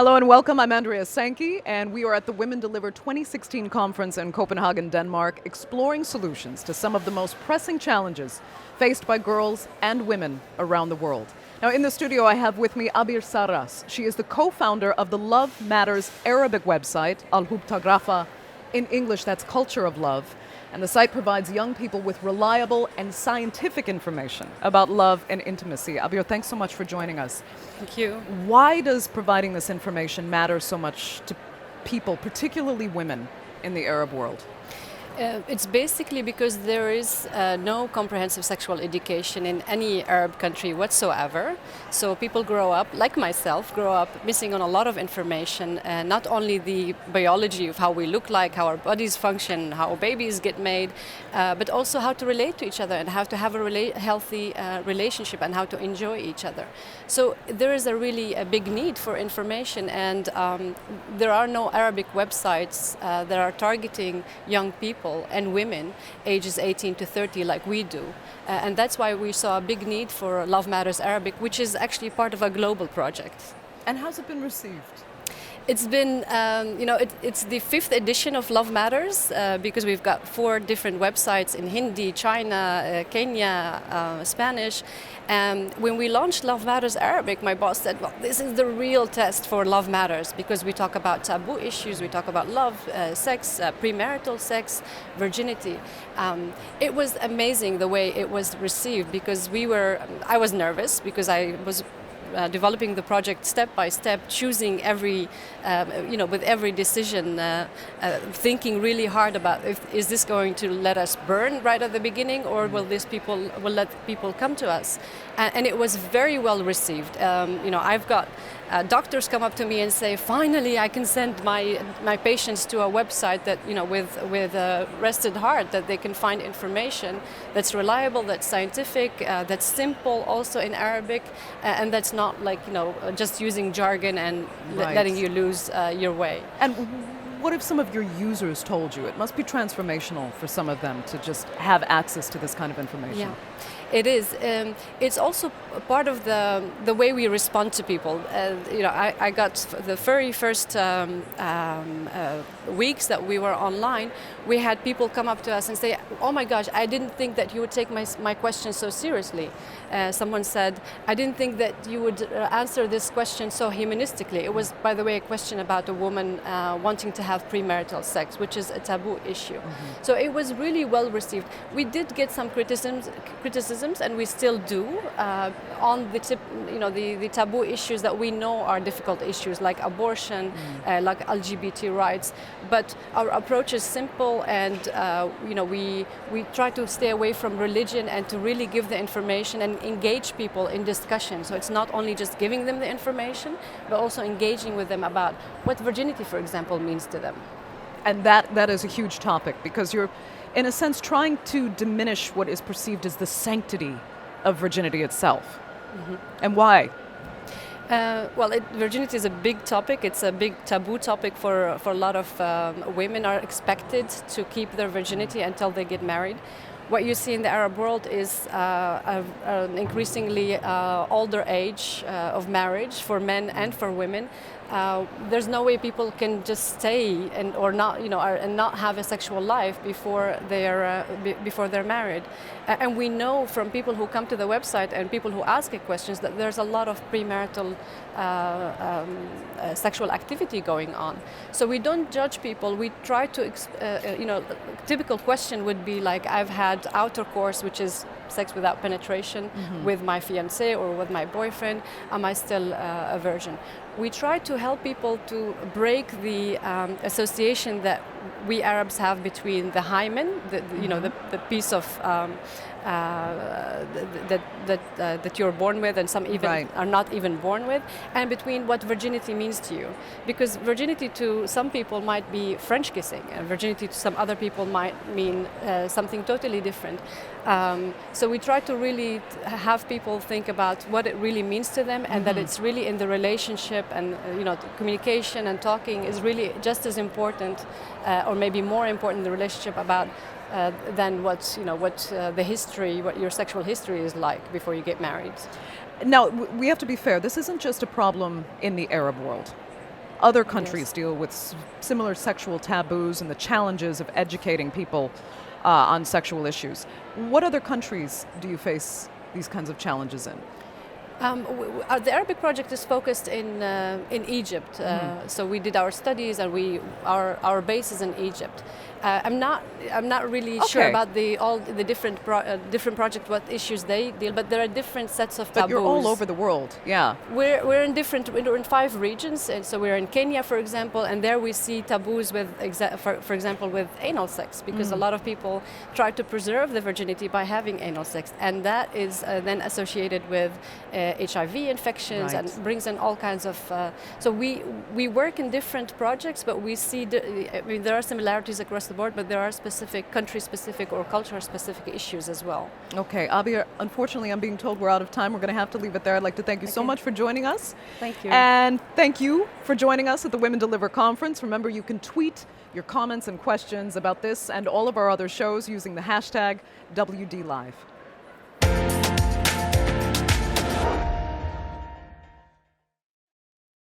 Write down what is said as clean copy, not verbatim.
Hello and welcome. I'm Andrea Sankey, and we are at the Women Deliver 2016 conference in Copenhagen, Denmark, exploring solutions to some of the most pressing challenges faced by girls and women around the world. Now, in the studio, I have with me Abir Sarras. She is the co-founder of the Love Matters Arabic website, Al Hubtagrafa. In English, that's Culture of Love. And the site provides young people with reliable and scientific information about love and intimacy. Abir, thanks so much for joining us. Thank you. Why does providing this information matter so much to people, particularly women, in the Arab world? It's basically because there is no comprehensive sexual education in any Arab country whatsoever. So people grow up, like myself, missing on a lot of information, not only the biology of how we look like, how our bodies function, how babies get made, but also how to relate to each other and how to have a healthy relationship and how to enjoy each other. So there is a big need for information, and there are no Arabic websites that are targeting young people and women ages 18 to 30 like we do. And that's why we saw a big need for Love Matters Arabic, which is actually part of a global project. And how's it been received? It's been, it's the 5th edition of Love Matters because we've got 4 different websites in Hindi, China, Kenya, Spanish. And when we launched Love Matters Arabic, my boss said, well, this is the real test for Love Matters because we talk about taboo issues, we talk about love, sex, premarital sex, virginity. It was amazing the way it was received because I was nervous because I was developing the project step by step, choosing with every decision, thinking really hard about is this going to let us burn right at the beginning, or will let people come to us? And it was very well received. I've got doctors come up to me and say, finally, I can send my patients to a website that with a rested heart, that they can find information that's reliable, that's scientific, that's simple, also in Arabic, and that's not just using jargon and letting you lose your way. And what have some of your users told you? It must be transformational for some of them to just have access to this kind of information. Yeah. It is. It's also part of the way we respond to people. I got the very first weeks that we were online, we had people come up to us and say, oh my gosh, I didn't think that you would take my question so seriously. Someone said, I didn't think that you would answer this question so humanistically. It was, by the way, a question about a woman wanting to have premarital sex, which is a taboo issue. Mm-hmm. So it was really well received. We did get some criticisms, and we still do on the taboo issues that we know are difficult issues, like abortion, like LGBT rights. But our approach is simple, and we try to stay away from religion and to really give the information and engage people in discussion. So it's not only just giving them the information, but also engaging with them about what virginity, for example, means to them. And that is a huge topic because you're, in a sense, trying to diminish what is perceived as the sanctity of virginity itself. Mm-hmm. And why? Virginity is a big topic. It's a big taboo topic for a lot of women are expected to keep their virginity until they get married. What you see in the Arab world is an increasingly older age of marriage for men and for women. There's no way people can just stay and not have a sexual life before they're married. And we know from people who come to the website and people who ask questions that there's a lot of premarital sexual activity going on. So we don't judge people. We try to, typical question would be like, I've had outer course, which is sex without penetration, with my fiancé or with my boyfriend. Am I still a virgin? We try to help people to break the association that we Arabs have between the hymen, the piece of that you're born with, and some even are not even born with, and between what virginity means to you. Because virginity to some people might be French kissing, and virginity to some other people might mean something totally different. So we try to really have people think about what it really means to them, and that it's really in the relationship, and communication and talking is really just as important, or maybe more important in the relationship about than what the history, what your sexual history is like before you get married. Now, we have to be fair. This isn't just a problem in the Arab world. other countries deal with similar sexual taboos and the challenges of educating people on sexual issues. What other countries do you face these kinds of challenges in? The Arabic project is focused in Egypt, so we did our studies and our base is in Egypt. I'm not really sure about all the different projects, what issues they deal, but there are different sets of taboos. But you're all over the world, yeah. We're in 5 regions, and so we're in Kenya, for example, and there we see taboos with, for example, with anal sex, because a lot of people try to preserve the virginity by having anal sex, and that is then associated with HIV infections and brings in all kinds of. So we work in different projects, but we see there are similarities across the board, but there are specific country-specific or culture-specific issues as well. Okay, Abir, unfortunately I'm being told we're out of time. We're going to have to leave it there. I'd like to thank you so much for joining us. Thank you. And thank you for joining us at the Women Deliver Conference. Remember, you can tweet your comments and questions about this and all of our other shows using the hashtag WDLive.